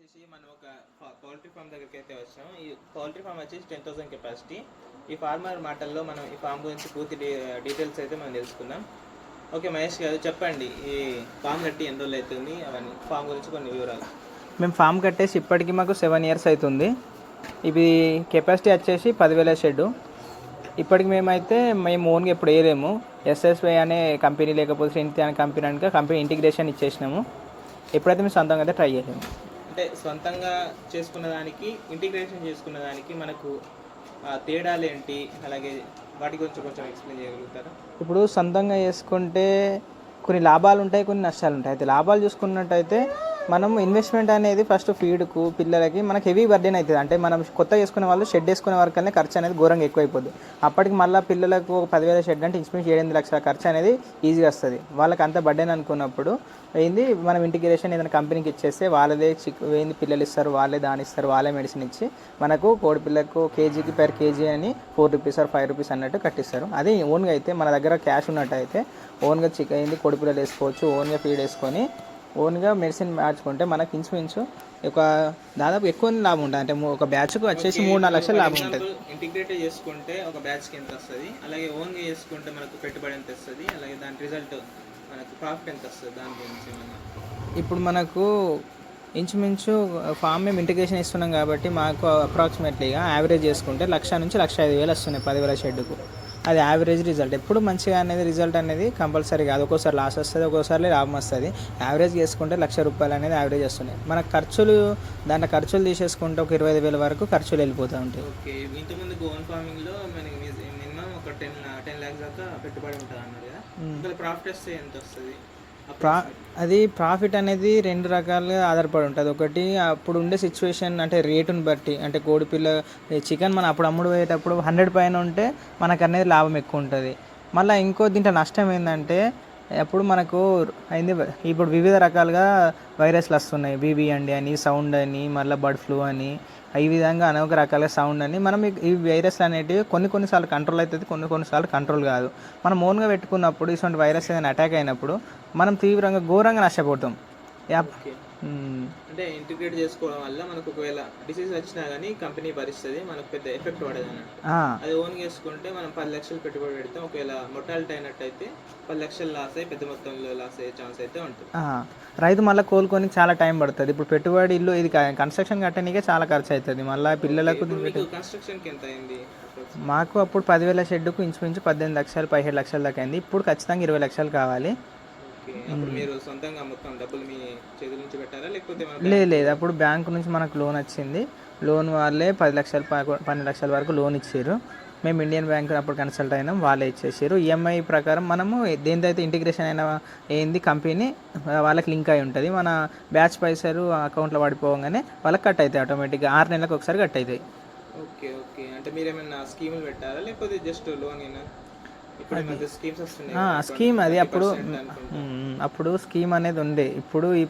వచ్చేసి మనం ఒక పౌల్ట్రీ ఫామ్ దగ్గరికి అయితే వచ్చాం. ఈ పౌల్ట్రీ ఫామ్ వచ్చేసి 10,000 కెపాసిటీ. ఈ ఫార్మర్ మాటల్లో మనం ఈ ఫామ్ గురించి పూర్తి డీటెయిల్స్ అయితే మనం తెలుసుకుందాం. ఓకే మహేష్ గారు, చెప్పండి ఈ ఫామ్ కట్టి ఎన్ని రోజులు అవుతుంది, అవన్నీ ఫామ్ గురించి కొన్ని వివరాలు. మేము ఫామ్ కట్టేసి ఇప్పటికి మాకు 7 years అవుతుంది. ఇవి కెపాసిటీ వచ్చేసి 10,000 షెడ్. ఇప్పటికి మేము ఓన్గా ఎప్పుడు వేయలేము. ఎస్ఎస్వై అనే కంపెనీ లేకపోతే శ్రీనిధి అనే కంపెనీ ఇంటిగ్రేషన్ ఇచ్చేసినాము. ఎప్పుడైతే మేము సొంతంగా అయితే ట్రై చేయలేము. అంటే సొంతంగా చేసుకున్న దానికి ఇంటిగ్రేషన్ చేసుకున్న దానికి మనకు తేడాలు ఏంటి, అలాగే వాటి గురించి కొంచెం ఎక్స్ప్లెయిన్ చేయగలుగుతారా? ఇప్పుడు సొంతంగా చేసుకుంటే కొన్ని లాభాలు ఉంటాయి, కొన్ని నష్టాలు ఉంటాయి. అయితే లాభాలు చూసుకున్నట్టయితే మనం ఇన్వెస్ట్మెంట్ అనేది ఫస్ట్ ఫీడ్కు పిల్లలకి మనకి హెవీ బర్డెన్ అవుతుంది. అంటే మనం కొత్త చేసుకునే వాళ్ళు షెడ్ వేసుకునే వరకనే ఖర్చు అనేది ఘోరంగా ఎక్కువైపోద్ది. అప్పటికి మళ్ళీ పిల్లలకు ఒక 10,000 షెడ్ అంటే ఇంచుమించు 7-8 లక్షల ఖర్చు అనేది ఈజీగా వస్తుంది. వాళ్ళకి అంత బర్డెన్ అనుకున్నప్పుడు ఏంది, మనం ఇంటిగ్రేషన్ ఏదైనా కంపెనీకి ఇచ్చేస్తే వాళ్ళదే ఏంది పిల్లలు ఇస్తారు, వాళ్ళే దాని ఇస్తారు, వాళ్ళే మెడిసిన్ ఇచ్చి మనకు కోడి పిల్లకు కేజీకి per kg అని 4 rupees or 5 rupees అన్నట్టు కట్టిస్తారు. అదే ఓన్గా అయితే మన దగ్గర క్యాష్ ఉన్నట్టయితే ఓన్గా ఏంది కోడి పిల్లలు వేసుకోవచ్చు. ఓన్గా ఫీడ్ వేసుకొని ఓన్గా మెడిసిన్ మార్చుకుంటే మనకి ఇంచుమించు ఒక దాదాపు ఎక్కువ లాభం ఉంటుంది. అంటే ఒక బ్యాచ్కు వచ్చేసి 3-4 లక్షలు లాభం ఉంటుంది. ఇంటిగ్రేట్ చేసుకుంటే ఒక బ్యాచ్కి ఎంత వస్తుంది, అలాగే ఓన్గా చేసుకుంటే మనకు పెట్టుబడి ఎంత వస్తుంది, అలాగే దాని రిజల్ట్ మనకు ప్రాఫిట్ ఎంత వస్తుంది, దాని గురించి ఇప్పుడు మనకు ఇంచుమించు ఫామ్ మేము ఇంటిగ్రేషన్ ఇస్తున్నాం కాబట్టి మాకు అప్రాక్సిమేట్లీగా యావరేజ్ చేసుకుంటే 1,00,000 నుంచి 1,05,000 వస్తున్నాయి 10,000 షెడ్కు. అది యావరేజ్ రిజల్ట్. ఎప్పుడు మంచిగా అనేది రిజల్ట్ అనేది కంపల్సరీ కాదు. ఒక్కోసారి లాస్ వస్తుంది, ఒక్కోసారి లాభం వస్తుంది. యావరేజ్ చేసుకుంటే 1,00,000 రూపాయలు అనేది యావరేజ్ వస్తున్నాయి. మన దాంట్లో ఖర్చులు తీసేసుకుంటే ఒక 25,000 వరకు ఖర్చులు వెళ్ళిపోతూ ఉంటాయి. ఓకే, ఇంతకుముందు గోన్ ఫార్మింగ్లో మనకి మినిమం ఒక 10 lakhs దాకా పెట్టుబడి ఉంటుంది అన్నారు కదా, ప్రాఫిట్ వస్తే ఎంత వస్తుంది? అది ప్రాఫిట్ అనేది 2 రకాలుగా ఆధారపడి ఉంటుంది. ఒకటి అప్పుడు ఉండే సిచ్యువేషన్, అంటే రేటుని బట్టి. అంటే కోడిపిల్ల చికెన్ మనం అప్పుడు అమ్ముడు పోయేటప్పుడు 100 పైన ఉంటే మనకు అనేది లాభం ఎక్కువ ఉంటుంది. మళ్ళీ ఇంకో దీంట్లో నష్టం ఏంటంటే అప్పుడు మనకు అయింది, ఇప్పుడు వివిధ రకాలుగా వైరస్లు వస్తున్నాయి. BBND అని, సౌండ్ అని, మళ్ళీ బర్డ్ ఫ్లూ అని, ఈ విధంగా అనేక రకాల సౌండ్ అని. మనం ఈ వైరస్లు అనేటివి కొన్నిసార్లు కంట్రోల్ అవుతుంది, కొన్నిసార్లు కంట్రోల్ కాదు. మనం ఓన్గా పెట్టుకున్నప్పుడు ఇటువంటి వైరస్ ఏదైనా అటాక్ అయినప్పుడు మనం తీవ్రంగా ఘోరంగా నష్టపోతాం. అంటే ఇంటిగ్రేట్ చేసుకోవడం వల్ల మనకు ఒకవేళ డిసీజ్ వచ్చినా కానీ కంపెనీ భరిస్తుంది, మనకు పెద్ద ఎఫెక్ట్ పడదు అన్నట్టు. అది ఓన్ చేసుకుంటే మనం 10 లక్షలు పెట్టుబడి పెడితే ఒకవేళ మొటాలిటీ అయినట్టయితే 10 లక్షలు లాస్ అయ్యి పెద్ద మొత్తంలో లాస్ అయ్యే ఛాన్స్ అయితే ఉంటుంది. రైతు మళ్ళీ కోలుకొని చాలా టైం పడుతుంది. ఇప్పుడు పెట్టుబడి ఇల్లు ఇది కన్స్ట్రక్షన్ కట్టడానికే చాలా ఖర్చు అవుతుంది. మళ్ళీ పిల్లలకు కన్స్ట్రక్షన్కి ఎంత అయింది? మాకు అప్పుడు 10,000 షెడ్కు ఇంచుమించు 18 లక్షలు 17 లక్షల దాకా అయింది. ఇప్పుడు ఖచ్చితంగా 20 లక్షలు కావాలి. మీరు సొంతంగా మొత్తం డబ్బులు మీ చేతుల నుంచి పెట్టారా, లేకపోతే లేదు, అప్పుడు బ్యాంకు నుంచి మనకు లోన్ వచ్చింది. లోన్ వాళ్ళే 10 లక్షలు 12 లక్షల వరకు లోన్ ఇచ్చారు. మేము ఇండియన్ బ్యాంక్ అప్పుడు కన్సల్ట్ అయినాం, వాళ్ళే ఇచ్చేసారు. EMI ప్రకారం మనము దేనిదైతే ఇంటిగ్రేషన్ అయిన ఏంది కంపెనీ వాళ్ళకి లింక్ అయి ఉంటుంది. మన బ్యాచ్ పైసలు అకౌంట్లో పడిపోగానే వాళ్ళకి కట్ అవుతాయి ఆటోమేటిక్గా. 6 నెలలకు ఒకసారి కట్ అవుతాయి. ఓకే ఓకే, అంటే మీరు ఏమైనా స్కీములు పెట్టారా, లేకపోతే జస్ట్ లోన్ అయినా? స్కీమ్ అది అప్పుడు స్కీమ్ అనేది ఉండే. ఇప్పుడు